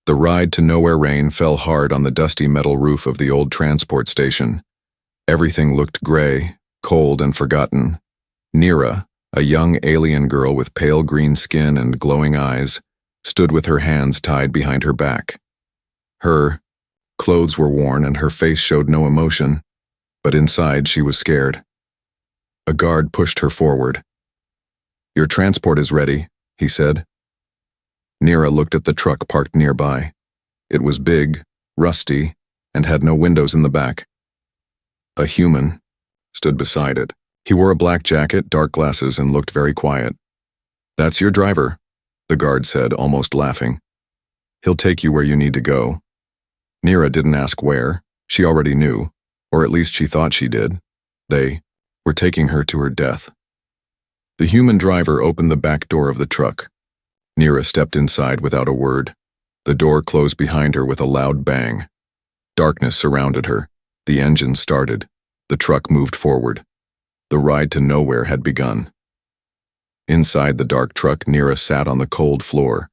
The ride to Nowhere Rain fell hard on the dusty metal roof of the old transport station. Everything looked gray, cold, and forgotten. Nira, a young alien girl with pale green skin and glowing eyes, stood with her hands tied behind her back. Her clothes were worn and her face showed no emotion, but inside she was scared. A guard pushed her forward. "Your transport is ready," he said. Nira looked at the truck parked nearby. It was big, rusty, and had no windows in the back. A human stood beside it. He wore a black jacket, dark glasses, and looked very quiet. "That's your driver," the guard said, almost laughing. "He'll take you where you need to go." Nira didn't ask where. She already knew, or at least she thought she did. They were taking her to her death. The human driver opened the back door of the truck. Nira stepped inside without a word. The door closed behind her with a loud bang. Darkness surrounded her. The engine started. The truck moved forward. The ride to nowhere had begun. Inside the dark truck, Nira sat on the cold floor.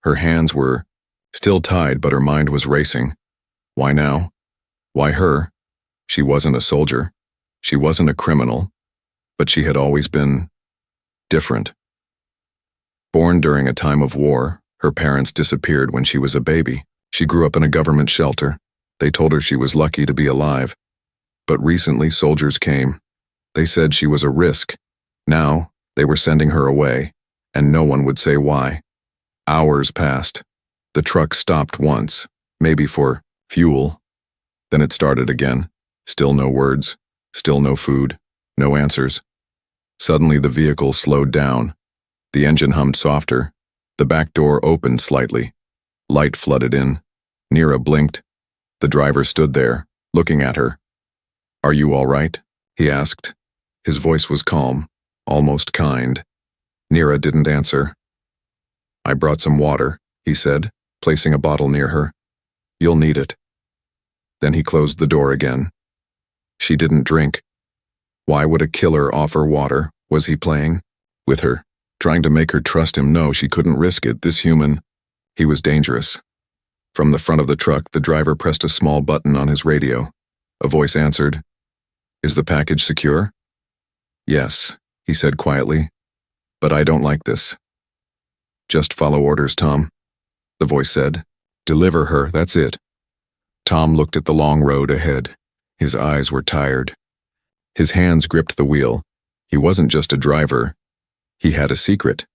Her hands were still tied, but her mind was racing. Why now? Why her? She wasn't a soldier. She wasn't a criminal. But she had always been different. Born during a time of war, her parents disappeared when she was a baby. She grew up in a government shelter. They told her she was lucky to be alive. But recently soldiers came. They said she was a risk. Now, they were sending her away, and no one would say why. Hours passed. The truck stopped once, maybe for fuel. Then it started again. Still no words, still no food, no answers. Suddenly the vehicle slowed down. The engine hummed softer. The back door opened slightly. Light flooded in. Nira blinked. The driver stood there, looking at her. "Are you all right?" he asked. His voice was calm, almost kind. Nira didn't answer. "I brought some water," he said, placing a bottle near her. "You'll need it." Then he closed the door again. She didn't drink. Why would a killer offer water? Was he playing with her, trying to make her trust him? No, she couldn't risk it. This human, he was dangerous. From the front of the truck, the driver pressed a small button on his radio. A voice answered. "Is the package secure?" "Yes," he said quietly. "But I don't like this." "Just follow orders, Tom," the voice said. "Deliver her, that's it." Tom looked at the long road ahead. His eyes were tired. His hands gripped the wheel. He wasn't just a driver. He had a secret.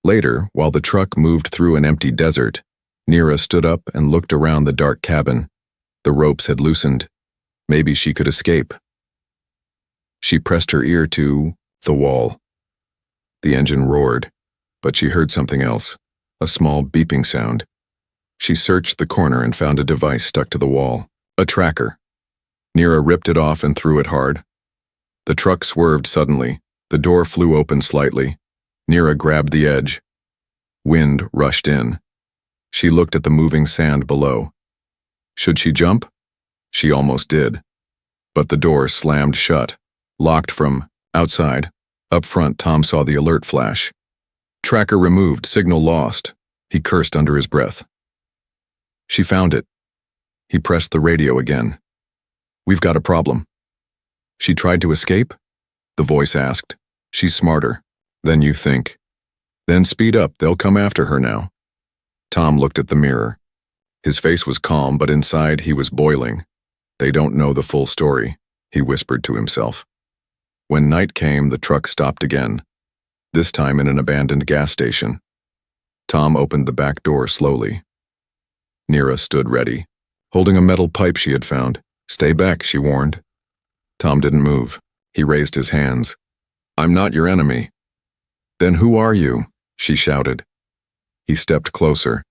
Later, while the truck moved through an empty desert, Nira stood up and looked around the dark cabin. The ropes had loosened. Maybe she could escape. She pressed her ear to the wall. The engine roared, but she heard something else, a small beeping sound. She searched the corner and found a device stuck to the wall, a tracker. Nira ripped it off and threw it hard. The truck swerved suddenly. The door flew open slightly. Nira grabbed the edge. Wind rushed in. She looked at the moving sand below. Should she jump? She almost did. But the door slammed shut, locked from outside. Up front, Tom saw the alert flash. Tracker removed, signal lost. He cursed under his breath. She found it. He pressed the radio again. "We've got a problem." "She tried to escape?" the voice asked. "She's smarter than you think." "Then speed up, they'll come after her now." Tom looked at the mirror. His face was calm, but inside he was boiling. "They don't know the full story," he whispered to himself. When night came, the truck stopped again, this time in an abandoned gas station. Tom opened the back door slowly. Nira stood ready, holding a metal pipe she had found. "Stay back," she warned. Tom didn't move. He raised his hands. "I'm not your enemy." "Then who are you?" she shouted. He stepped closer.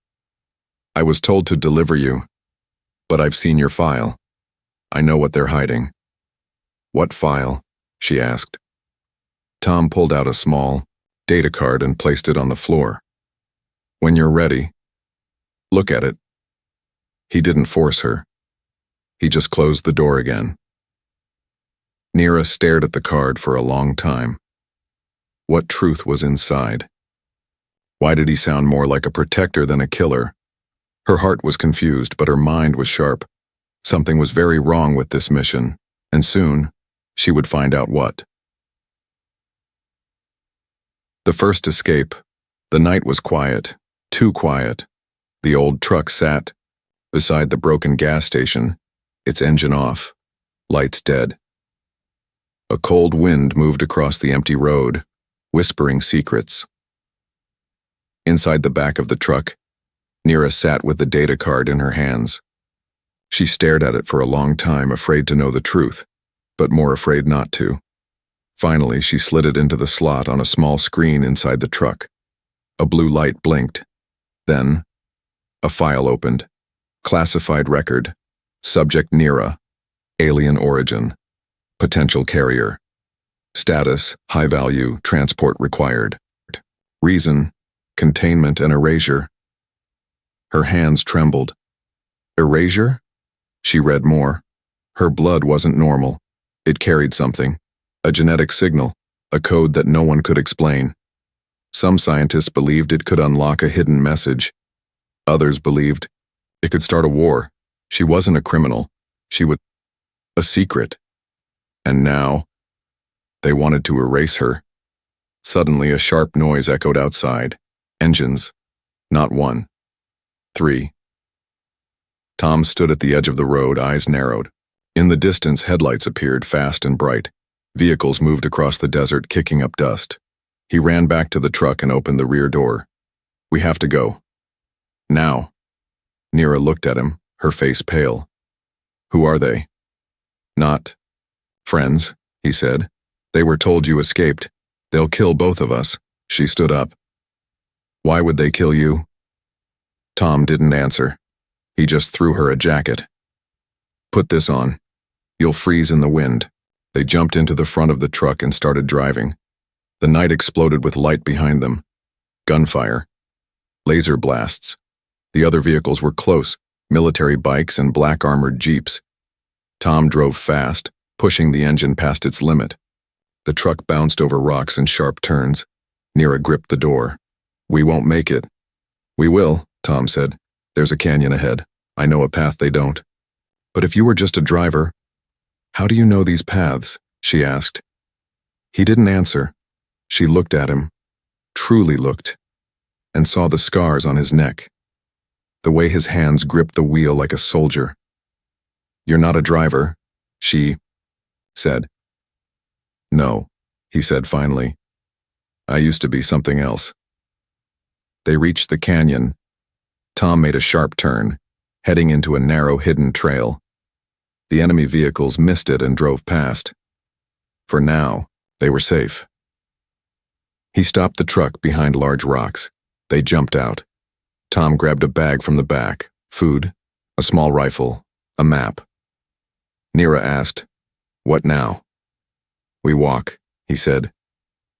"I was told to deliver you, but I've seen your file. I know what they're hiding." "What file?" she asked. Tom pulled out a small data card and placed it on the floor. "When you're ready, look at it." He didn't force her. He just closed the door again. Nira stared at the card for a long time. What truth was inside? Why did he sound more like a protector than a killer? Her heart was confused, but her mind was sharp. Something was very wrong with this mission, and soon she would find out what. The first escape. The night was quiet, too quiet. The old truck sat beside the broken gas station, its engine off, lights dead. A cold wind moved across the empty road, whispering secrets. Inside the back of the truck, Nira sat with the data card in her hands. She stared at it for a long time, afraid to know the truth, but more afraid not to. Finally, she slid it into the slot on a small screen inside the truck. A blue light blinked. Then, a file opened. Classified record. Subject Nira. Alien origin. Potential carrier. Status, high value, transport required. Reason, containment and erasure. Her hands trembled. Erasure? She read more. Her blood wasn't normal. It carried something. A genetic signal, a code that no one could explain. Some scientists believed it could unlock a hidden message. Others believed it could start a war. She wasn't a criminal. She was a secret. And now, they wanted to erase her. Suddenly, a sharp noise echoed outside. Engines. Not one. 3. Tom stood at the edge of the road, eyes narrowed. In the distance, headlights appeared, fast and bright. Vehicles moved across the desert, kicking up dust. He ran back to the truck and opened the rear door. We have to go. Now. Nira looked at him, her face pale. Who are they? Not friends, he said. They were told you escaped. They'll kill both of us. She stood up. Why would they kill you? Tom didn't answer. He just threw her a jacket. Put this on. You'll freeze in the wind. They jumped into the front of the truck and started driving. The night exploded with light behind them. Gunfire. Laser blasts. The other vehicles were close, military bikes and black armored jeeps. Tom drove fast, pushing the engine past its limit. The truck bounced over rocks and sharp turns. Nira gripped the door. We won't make it. We will, Tom said. There's a canyon ahead. I know a path they don't. But if you were just a driver, how do you know these paths? She asked. He didn't answer. She looked at him, truly looked, and saw the scars on his neck, the way his hands gripped the wheel like a soldier. You're not a driver, she said. No, he said finally. I used to be something else. They reached the canyon. Tom made a sharp turn, heading into a narrow hidden trail. The enemy vehicles missed it and drove past. For now, they were safe. He stopped the truck behind large rocks. They jumped out. Tom grabbed a bag from the back, food, a small rifle, a map. Nira asked, "What now?" "We walk," he said.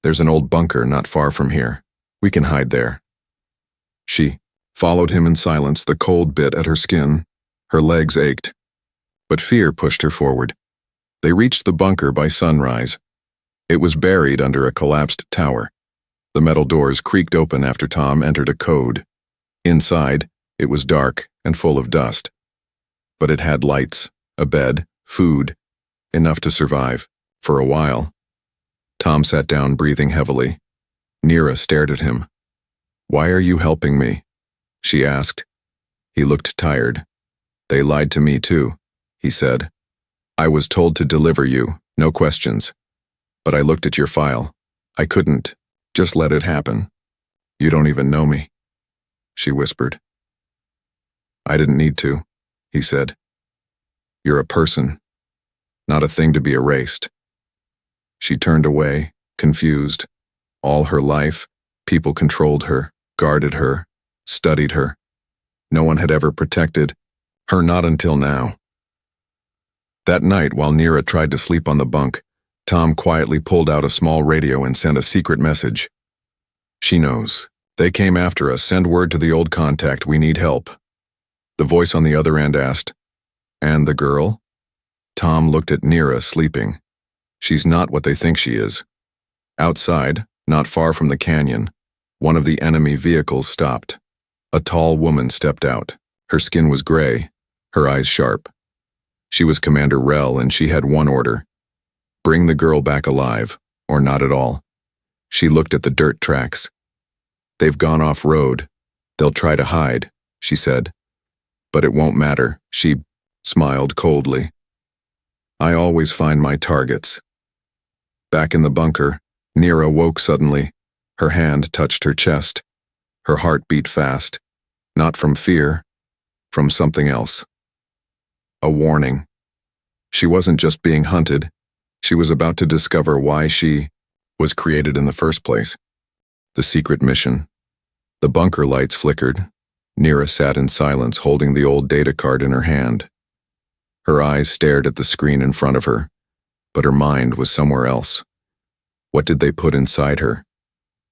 "There's an old bunker not far from here. We can hide there." She followed him in silence. The cold bit at her skin. Her legs ached. But fear pushed her forward. They reached the bunker by sunrise. It was buried under a collapsed tower. The metal doors creaked open after Tom entered a code. Inside, it was dark and full of dust. But it had lights, a bed, food, enough to survive, for a while. Tom sat down, breathing heavily. Nira stared at him. "Why are you helping me?" she asked. He looked tired. "They lied to me too," he said. "I was told to deliver you, no questions. But I looked at your file. I couldn't just let it happen. You don't even know me," she whispered. "I didn't need to," he said. "You're a person, not a thing to be erased." She turned away, confused. All her life, people controlled her, guarded her, studied her. No one had ever protected her, not until now. That night, while Nira tried to sleep on the bunk, Tom quietly pulled out a small radio and sent a secret message. "She knows. They came after us. Send word to the old contact. We need help." The voice on the other end asked, "And the girl?" Tom looked at Nira, sleeping. "She's not what they think she is." Outside, not far from the canyon, one of the enemy vehicles stopped. A tall woman stepped out. Her skin was gray, her eyes sharp. She was Commander Rel, and she had one order: bring the girl back alive, or not at all. She looked at the dirt tracks. They've gone off-road. They'll try to hide, she said. But it won't matter, she smiled coldly. I always find my targets. Back in the bunker, Nira woke suddenly. Her hand touched her chest. Her heart beat fast. Not from fear, from something else. A warning. She wasn't just being hunted. She was about to discover why she was created in the first place. The secret mission. The bunker lights flickered. Nira sat in silence, holding the old data card in her hand. Her eyes stared at the screen in front of her, but her mind was somewhere else. What did they put inside her?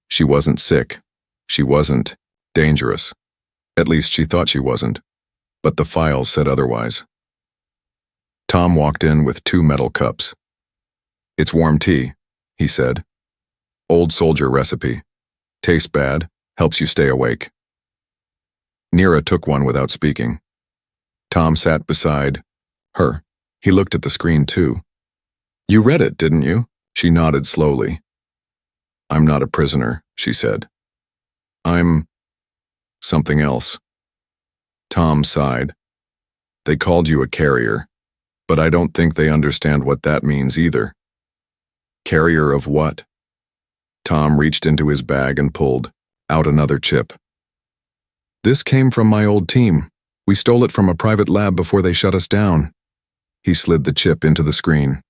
She wasn't sick. She wasn't dangerous. At least she thought she wasn't, but the files said otherwise. Tom walked in with 2 metal cups. It's warm tea, he said. Old soldier recipe. Tastes bad, helps you stay awake. Nira took one without speaking. Tom sat beside her. He looked at the screen too. You read it, didn't you? She nodded slowly. I'm not a prisoner, she said. I'm something else. Tom sighed. They called you a carrier, but I don't think they understand what that means either. Carrier of what? Tom reached into his bag and pulled out another chip. This came from my old team. We stole it from a private lab before they shut us down. He slid the chip into the screen.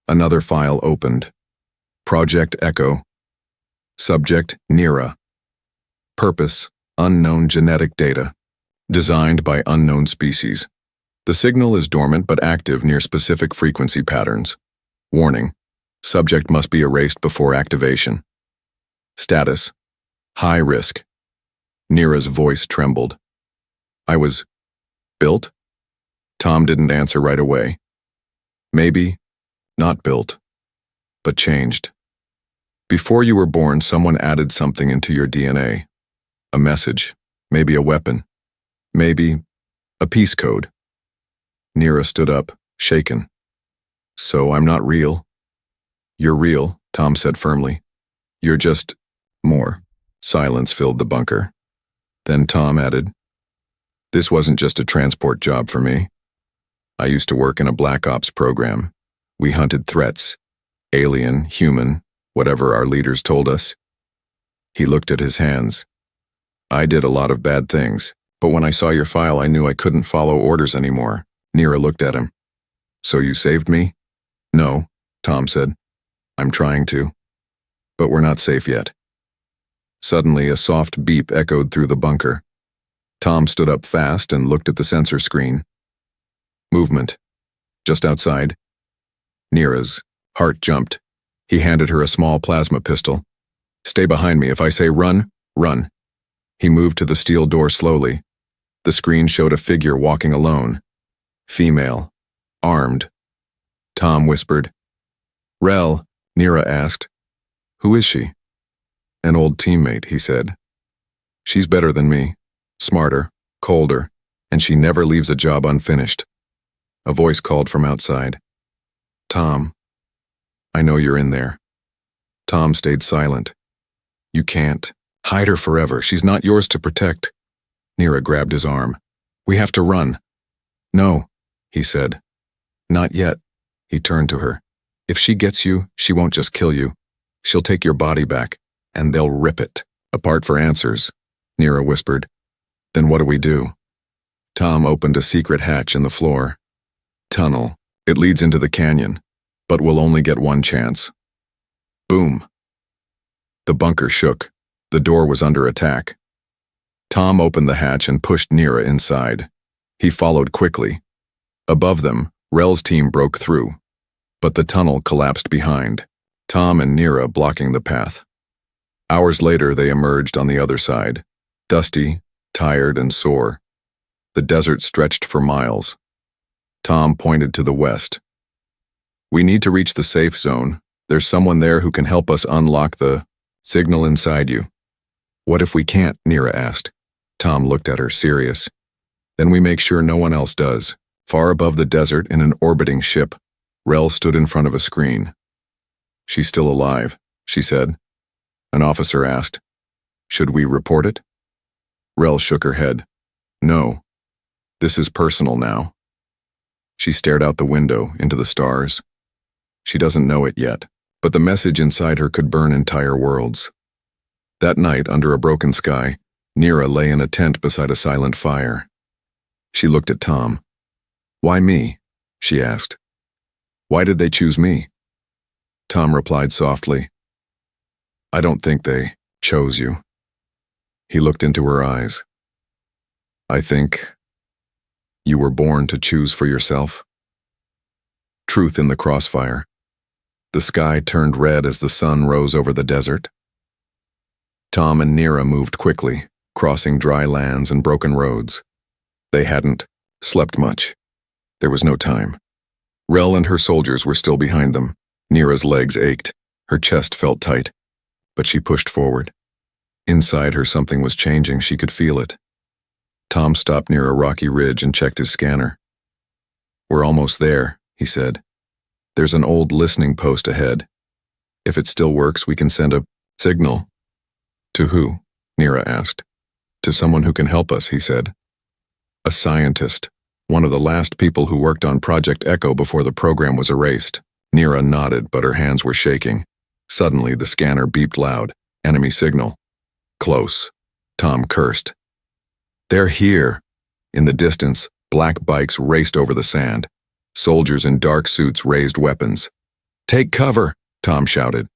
Another file opened. Project Echo. Subject Nira. Purpose unknown genetic data. Designed by unknown species. The signal is dormant but active near specific frequency patterns. Warning. Subject must be erased before activation. Status. High risk. Nira's voice trembled. I was built? Tom didn't answer right away. Maybe not built, but changed. Before you were born, someone added something into your DNA. A message, maybe a weapon, maybe a peace code. Nira stood up, shaken. So I'm not real? You're real, Tom said firmly. You're just more. Silence filled the bunker. Then Tom added, this wasn't just a transport job for me. I used to work in a Black Ops program. We hunted threats, alien, human, whatever our leaders told us. He looked at his hands. I did a lot of bad things, but when I saw your file, I knew I couldn't follow orders anymore. Nira looked at him. So you saved me? No, Tom said. I'm trying to. But we're not safe yet. Suddenly, a soft beep echoed through the bunker. Tom stood up fast and looked at the sensor screen. Movement. Just outside. Nira's heart jumped. He handed her a small plasma pistol. Stay behind me. If I say run, run. He moved to the steel door slowly. The screen showed a figure walking alone. Female. Armed. Tom whispered. Rel, Nira asked. Who is she? An old teammate, he said. She's better than me. Smarter, colder, and she never leaves a job unfinished. A voice called from outside. Tom, I know you're in there. Tom stayed silent. You can't. Hide her forever. She's not yours to protect. Nira grabbed his arm. We have to run. No, he said. Not yet. He turned to her. If she gets you, she won't just kill you. She'll take your body back, and they'll rip it apart for answers, Nira whispered. Then what do we do? Tom opened a secret hatch in the floor. Tunnel. It leads into the canyon, but we'll only get one chance. Boom. The bunker shook. The door was under attack. Tom opened the hatch and pushed Nira inside. He followed quickly. Above them, Rel's team broke through, but the tunnel collapsed behind, Tom and Nira blocking the path. Hours later, they emerged on the other side, dusty, tired, and sore. The desert stretched for miles. Tom pointed to the west. We need to reach the safe zone. There's someone there who can help us unlock the signal inside you. What if we can't? Nira asked. Tom looked at her, serious. Then we make sure no one else does. Far above the desert in an orbiting ship, Rel stood in front of a screen. She's still alive, she said. An officer asked, should we report it? Rel shook her head. No. This is personal now. She stared out the window into the stars. She doesn't know it yet, but the message inside her could burn entire worlds. That night, under a broken sky, Nira lay in a tent beside a silent fire. She looked at Tom. Why me? She asked. Why did they choose me? Tom replied softly. I don't think they chose you. He looked into her eyes. I think you were born to choose for yourself. Truth in the crossfire. The sky turned red as the sun rose over the desert. Tom and Nira moved quickly, crossing dry lands and broken roads. They hadn't slept much. There was no time. Rel and her soldiers were still behind them. Nira's legs ached. Her chest felt tight. But she pushed forward. Inside her something was changing. She could feel it. Tom stopped near a rocky ridge and checked his scanner. We're almost there, he said. There's an old listening post ahead. If it still works, we can send a signal. To who? Nira asked. To someone who can help us, he said. A scientist. One of the last people who worked on Project Echo before the program was erased. Nira nodded, but her hands were shaking. Suddenly, the scanner beeped loud. Enemy signal. Close. Tom cursed. They're here. In the distance, black bikes raced over the sand. Soldiers in dark suits raised weapons. Take cover, Tom shouted.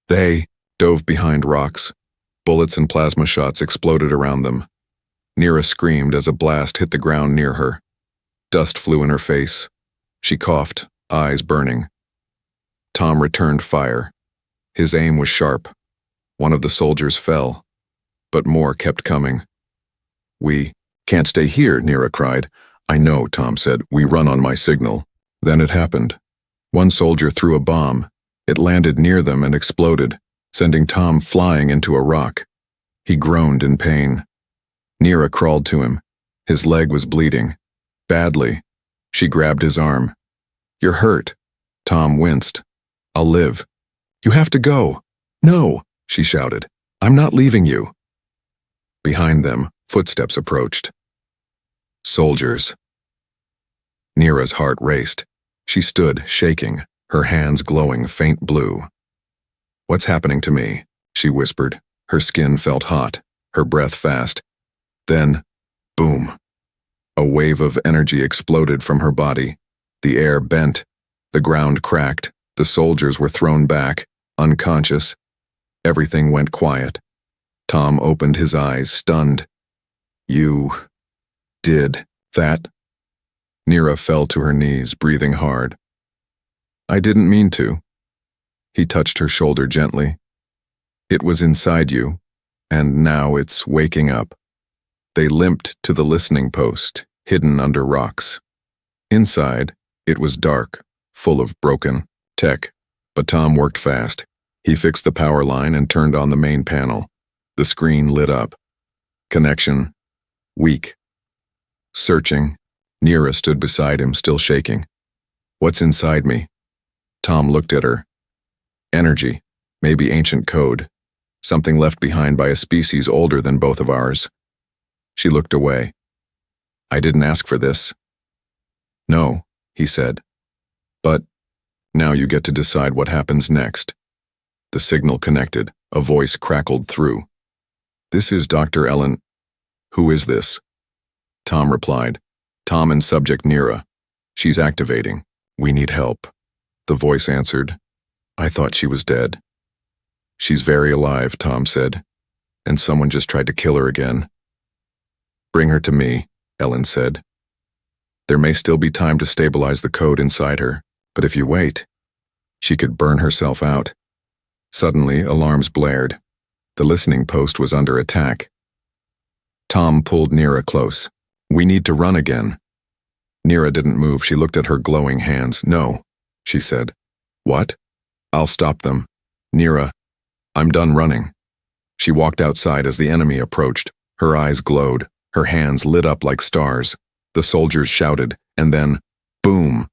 They dove behind rocks. Bullets and plasma shots exploded around them. Nira screamed as a blast hit the ground near her. Dust flew in her face. She coughed, eyes burning. Tom returned fire. His aim was sharp. One of the soldiers fell, but more kept coming. We can't stay here, Nira cried. I know, Tom said. We run on my signal. Then it happened. One soldier threw a bomb. It landed near them and exploded, sending Tom flying into a rock. He groaned in pain. Nira crawled to him. His leg was bleeding. Badly. She grabbed his arm. You're hurt. Tom winced. I'll live. You have to go. No, she shouted. I'm not leaving you. Behind them, footsteps approached. Soldiers. Nira's heart raced. She stood, shaking, her hands glowing faint blue. What's happening to me? She whispered. Her skin felt hot, her breath fast. Then, boom. A wave of energy exploded from her body. The air bent. The ground cracked. The soldiers were thrown back, unconscious. Everything went quiet. Tom opened his eyes, stunned. You did that? Nira fell to her knees, breathing hard. I didn't mean to. He touched her shoulder gently. It was inside you, and now it's waking up. They limped to the listening post, hidden under rocks. Inside, it was dark, full of broken tech, but Tom worked fast. He fixed the power line and turned on the main panel. The screen lit up. Connection weak. Searching. Nira stood beside him, still shaking. What's inside me? Tom looked at her. Energy, maybe ancient code. Something left behind by a species older than both of ours. She looked away. I didn't ask for this. No, he said. But now you get to decide what happens next. The signal connected. A voice crackled through. This is Dr. Ellen. Who is this? Tom replied. Tom and subject Nira. She's activating. We need help. The voice answered. I thought she was dead. She's very alive, Tom said. And someone just tried to kill her again. Bring her to me, Ellen said. There may still be time to stabilize the code inside her, but if you wait, she could burn herself out. Suddenly, alarms blared. The listening post was under attack. Tom pulled Nira close. We need to run again. Nira didn't move. She looked at her glowing hands. No, she said. What? I'll stop them. Nira, I'm done running. She walked outside as the enemy approached. Her eyes glowed. Her hands lit up like stars. The soldiers shouted, and then, boom!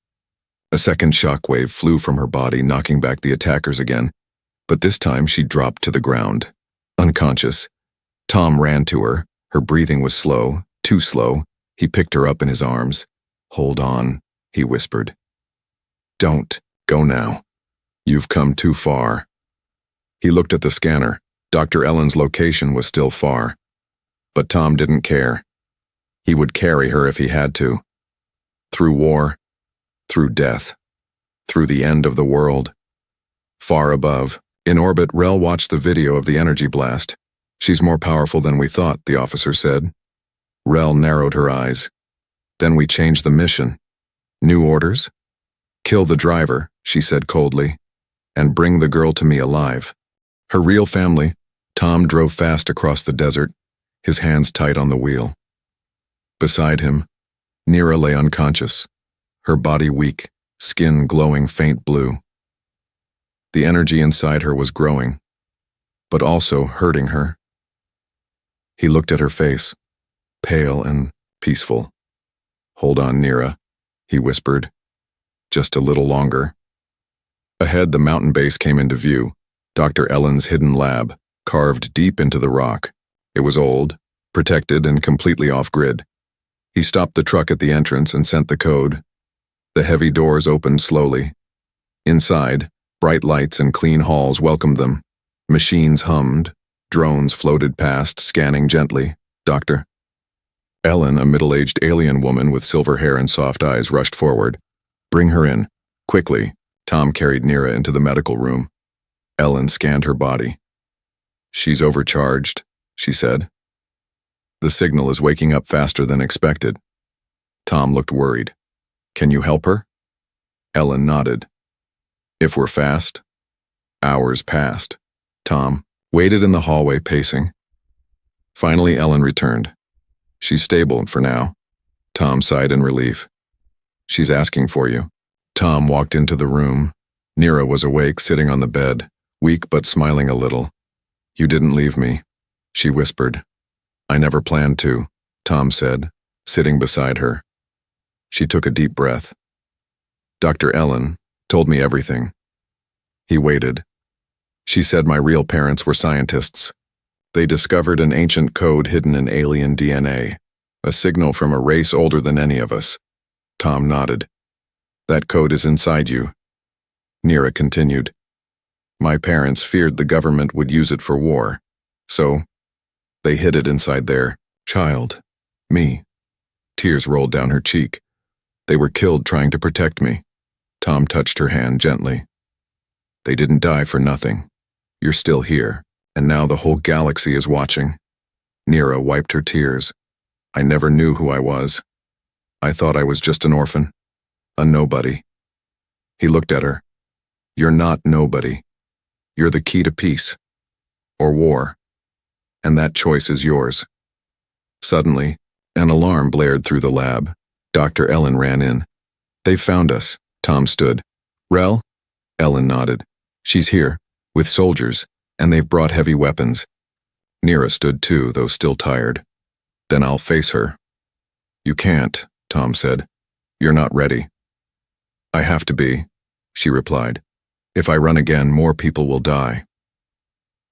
A second shockwave flew from her body, knocking back the attackers again, but this time she dropped to the ground, unconscious. Tom ran to her. Her breathing was slow, too slow. He picked her up in his arms. "Hold on," he whispered. "Don't go now. You've come too far." He looked at the scanner. Dr. Ellen's location was still far. But Tom didn't care. He would carry her if he had to. Through war, through death, through the end of the world. Far above, in orbit, Rel watched the video of the energy blast. "She's more powerful than we thought," the officer said. Rel narrowed her eyes. "Then we changed the mission. New orders? Kill the driver," she said coldly, "and bring the girl to me alive." Her real family. Tom drove fast across the desert, his hands tight on the wheel. Beside him, Nira lay unconscious, her body weak, skin glowing faint blue. The energy inside her was growing, but also hurting her. He looked at her face, pale and peaceful. "Hold on, Nira," he whispered. "Just a little longer." Ahead, the mountain base came into view, Dr. Ellen's hidden lab, carved deep into the rock. It was old, protected, and completely off-grid. He stopped the truck at the entrance and sent the code. The heavy doors opened slowly. Inside, bright lights and clean halls welcomed them. Machines hummed. Drones floated past, scanning gently. "Doctor?" Ellen, a middle-aged alien woman with silver hair and soft eyes, rushed forward. "Bring her in. Quickly." Tom carried Nira into the medical room. Ellen scanned her body. "She's overcharged," she said. "The signal is waking up faster than expected." Tom looked worried. "Can you help her?" Ellen nodded. "If we're fast?" Hours passed. Tom waited in the hallway, pacing. Finally, Ellen returned. "She's stable for now." Tom sighed in relief. "She's asking for you." Tom walked into the room. Nira was awake, sitting on the bed, weak but smiling a little. "You didn't leave me," she whispered. "I never planned to," Tom said, sitting beside her. She took a deep breath. "Dr. Ellen told me everything." He waited. "She said my real parents were scientists. They discovered an ancient code hidden in alien DNA, a signal from a race older than any of us." Tom nodded. "That code is inside you." Nira continued. "My parents feared the government would use it for war, so they hid it inside their child, me." Tears rolled down her cheek. "They were killed trying to protect me." Tom touched her hand gently. "They didn't die for nothing. You're still here, and now the whole galaxy is watching." Nira wiped her tears. "I never knew who I was. I thought I was just an orphan, a nobody." He looked at her. "You're not nobody. You're the key to peace, or war, and that choice is yours." Suddenly, an alarm blared through the lab. Dr. Ellen ran in. "They found us." Tom stood. "Rel?" Ellen nodded. "She's here, with soldiers, and they've brought heavy weapons." Nira stood too, though still tired. "Then I'll face her." "You can't," Tom said. "You're not ready." "I have to be," she replied. "If I run again, more people will die."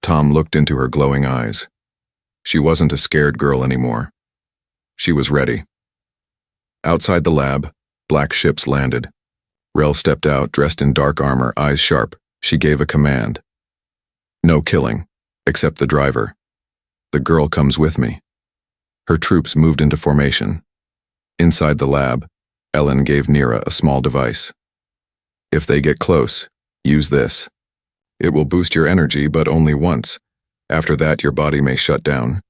Tom looked into her glowing eyes. She wasn't a scared girl anymore. She was ready. Outside the lab, black ships landed. Rel stepped out, dressed in dark armor, eyes sharp. She gave a command. "No killing, except the driver. The girl comes with me." Her troops moved into formation. Inside the lab, Ellen gave Nira a small device. "If they get close, use this. It will boost your energy, but only once. After that, your body may shut down."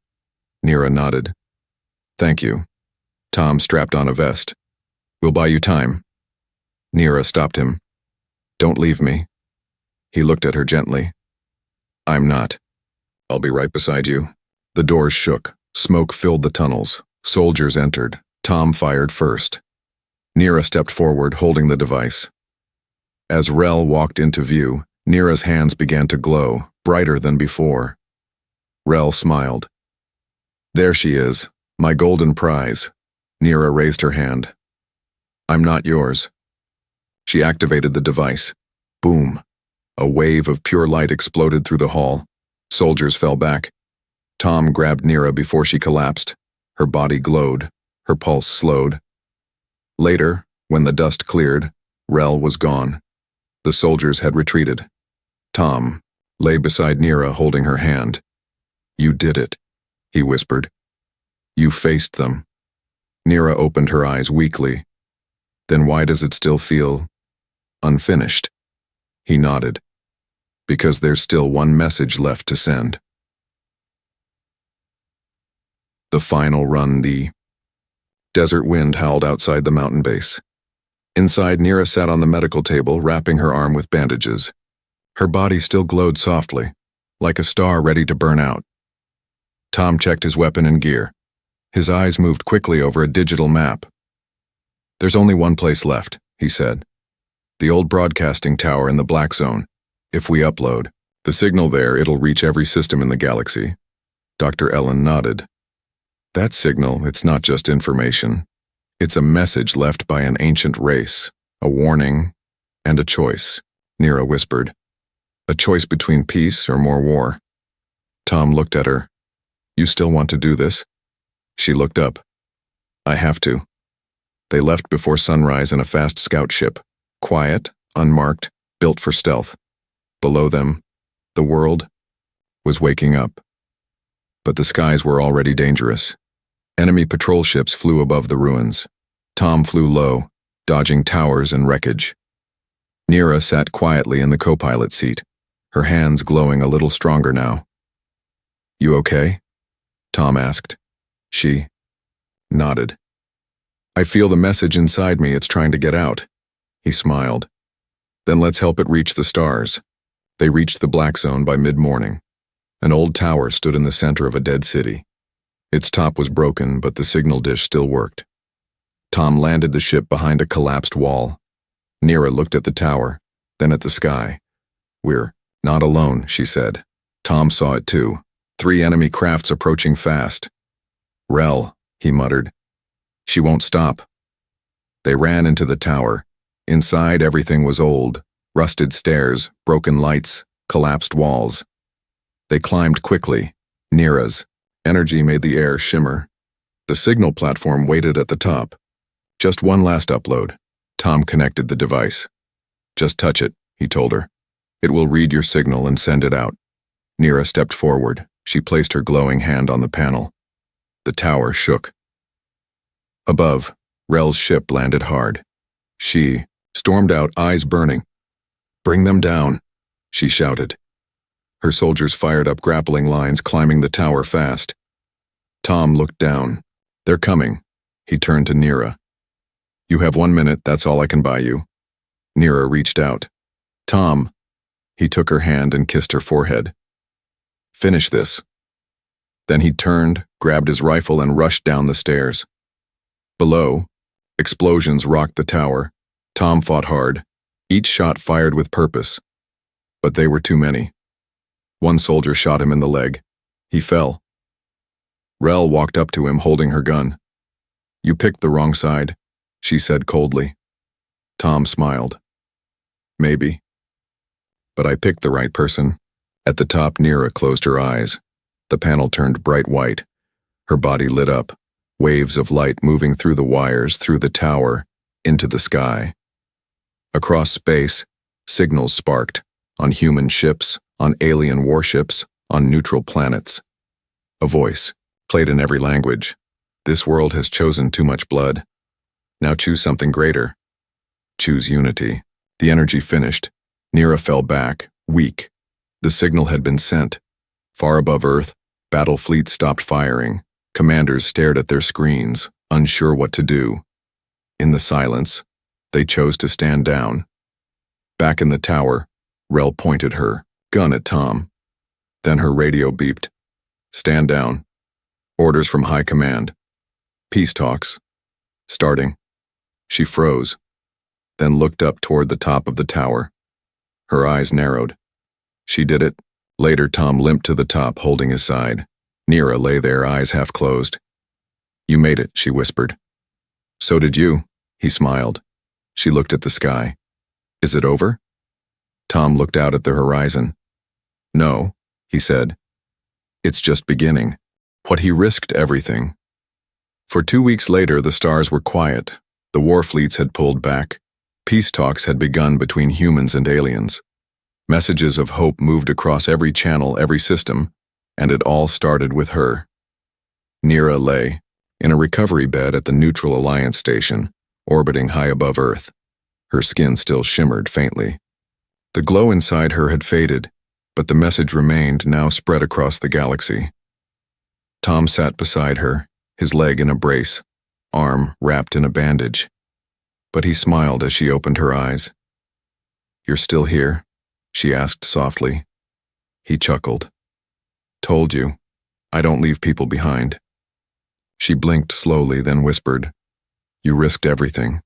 Nira nodded. "Thank you." Tom strapped on a vest. "We'll buy you time." Nira stopped him. "Don't leave me." He looked at her gently. "I'm not. I'll be right beside you." The doors shook. Smoke filled the tunnels. Soldiers entered. Tom fired first. Nira stepped forward, holding the device. As Rel walked into view, Nira's hands began to glow, brighter than before. Rel smiled. "There she is, my golden prize." Nira raised her hand. I'm not yours. She activated the device. Boom. A wave of pure light exploded through the hall. Soldiers fell back. Tom grabbed Nira before she collapsed. Her body glowed. Her pulse slowed. Later, when the dust cleared, Rel was gone. The soldiers had retreated. Tom lay beside Nira holding her hand. You did it, he whispered. You faced them. Nira opened her eyes weakly. Then why does it still feel unfinished? He nodded. Because there's still one message left to send. The final run. The desert wind howled outside the mountain base. Inside, Nira sat on the medical table, wrapping her arm with bandages. Her body still glowed softly, like a star ready to burn out. Tom checked his weapon and gear. His eyes moved quickly over a digital map. There's only one place left, he said. The old broadcasting tower in the Black Zone. If we upload the signal there, it'll reach every system in the galaxy. Dr. Ellen nodded. That signal, it's not just information. It's a message left by an ancient race, a warning, and a choice, Nira whispered. A choice between peace or more war. Tom looked at her. You still want to do this? She looked up. I have to. They left before sunrise in a fast scout ship, quiet, unmarked, built for stealth. Below them, the world was waking up. But the skies were already dangerous. Enemy patrol ships flew above the ruins. Tom flew low, dodging towers and wreckage. Nira sat quietly in the co-pilot seat, her hands glowing a little stronger now. You okay? Tom asked. She nodded. I feel the message inside me, it's trying to get out. He smiled. Then let's help it reach the stars. They reached the Black Zone by mid-morning. An old tower stood in the center of a dead city. Its top was broken, but the signal dish still worked. Tom landed the ship behind a collapsed wall. Nira looked at the tower, then at the sky. We're not alone, she said. Tom saw it too. 3 enemy crafts approaching fast. Rel, he muttered. She won't stop. They ran into the tower. Inside, everything was old. Rusted stairs, broken lights, collapsed walls. They climbed quickly. Nira's energy made the air shimmer. The signal platform waited at the top. Just one last upload. Tom connected the device. Just touch it, he told her. It will read your signal and send it out. Nira stepped forward. She placed her glowing hand on the panel. The tower shook. Above, Rel's ship landed hard. She stormed out, eyes burning. Bring them down, she shouted. Her soldiers fired up grappling lines, climbing the tower fast. Tom looked down. They're coming. He turned to Nira. You have 1 minute, that's all I can buy you. Nira reached out. Tom. He took her hand and kissed her forehead. Finish this. Then he turned, grabbed his rifle and rushed down the stairs. Below, explosions rocked the tower. Tom fought hard. Each shot fired with purpose. But they were too many. One soldier shot him in the leg. He fell. Rel walked up to him holding her gun. You picked the wrong side, she said coldly. Tom smiled. Maybe. But I picked the right person. At the top, Nira closed her eyes. The panel turned bright white. Her body lit up, waves of light moving through the wires, through the tower, into the sky. Across space, signals sparked, on human ships, on alien warships, on neutral planets. A voice, played in every language. This world has chosen too much blood. Now choose something greater. Choose unity. The energy finished. Nira fell back, weak. The signal had been sent. Far above Earth, battle fleets stopped firing. Commanders stared at their screens, unsure what to do. In the silence, they chose to stand down. Back in the tower, Rel pointed her gun at Tom. Then her radio beeped. Stand down. Orders from high command. Peace talks. Starting. She froze, then looked up toward the top of the tower. Her eyes narrowed. She did it. Later, Tom limped to the top, holding his side. Nira lay there, eyes half closed. You made it, she whispered. So did you, he smiled. She looked at the sky. Is it over? Tom looked out at the horizon. No, he said. It's just beginning. What he risked everything. For 2 weeks later, the stars were quiet. The war fleets had pulled back. Peace talks had begun between humans and aliens. Messages of hope moved across every channel, every system, and it all started with her. Nira lay in a recovery bed at the Neutral Alliance station, orbiting high above Earth. Her skin still shimmered faintly. The glow inside her had faded, but the message remained, now spread across the galaxy. Tom sat beside her, his leg in a brace, arm wrapped in a bandage. But he smiled as she opened her eyes. "You're still here?" she asked softly. He chuckled. "Told you, I don't leave people behind." She blinked slowly, then whispered, "You risked everything.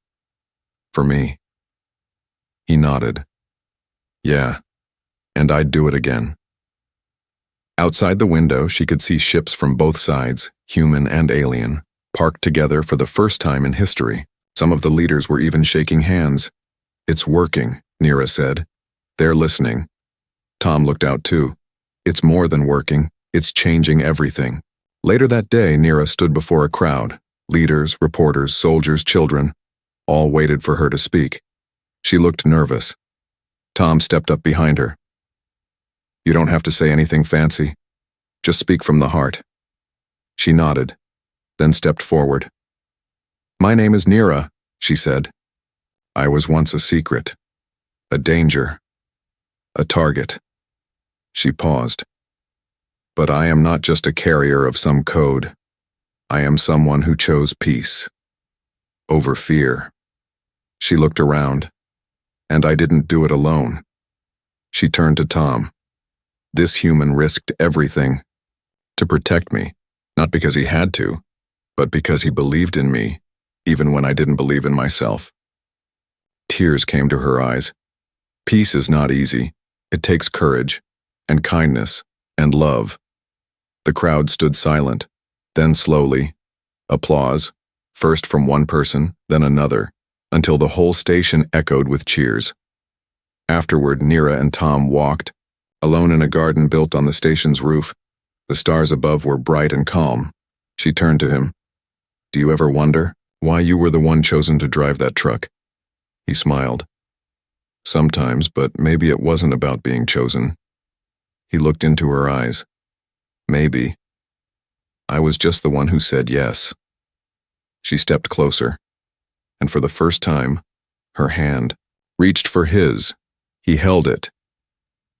For me." He nodded. "Yeah, and I'd do it again." Outside the window, she could see ships from both sides, human and alien, parked together for the first time in history. Some of the leaders were even shaking hands. "It's working," Nira said. "They're listening." Tom looked out too. "It's more than working. It's changing everything." Later that day, Nira stood before a crowd. Leaders, reporters, soldiers, children. All waited for her to speak. She looked nervous. Tom stepped up behind her. "You don't have to say anything fancy. Just speak from the heart." She nodded, then stepped forward. "My name is Nira," she said. "I was once a secret, a danger, a target." She paused. "But I am not just a carrier of some code. I am someone who chose peace over fear." She looked around, and I didn't do it alone. She turned to Tom. "This human risked everything to protect me, not because he had to, but because he believed in me, even when I didn't believe in myself." Tears came to her eyes. Peace is not easy. It takes courage, and kindness, and love. The crowd stood silent, then slowly, applause, first from one person, then another, until the whole station echoed with cheers. Afterward, Nira and Tom walked, alone in a garden built on the station's roof. The stars above were bright and calm. She turned to him. "Do you ever wonder why you were the one chosen to drive that truck?" He smiled. "Sometimes, but maybe it wasn't about being chosen." He looked into her eyes. "Maybe. I was just the one who said yes." She stepped closer, and for the first time, her hand reached for his. He held it.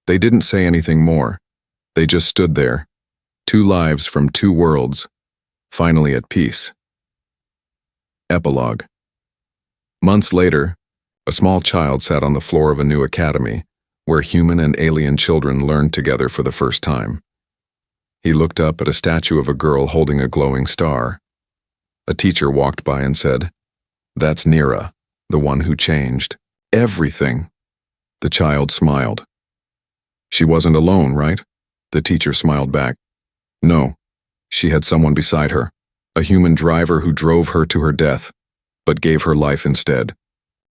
They didn't say anything more. They just stood there, 2 lives from 2 worlds, finally at peace. Epilogue. Months later, a small child sat on the floor of a new academy, where human and alien children learned together for the first time. He looked up at a statue of a girl holding a glowing star. A teacher walked by and said, "That's Nira, the one who changed everything." The child smiled. "She wasn't alone, right?" The teacher smiled back. "No, she had someone beside her, a human driver who drove her to her death, but gave her life instead."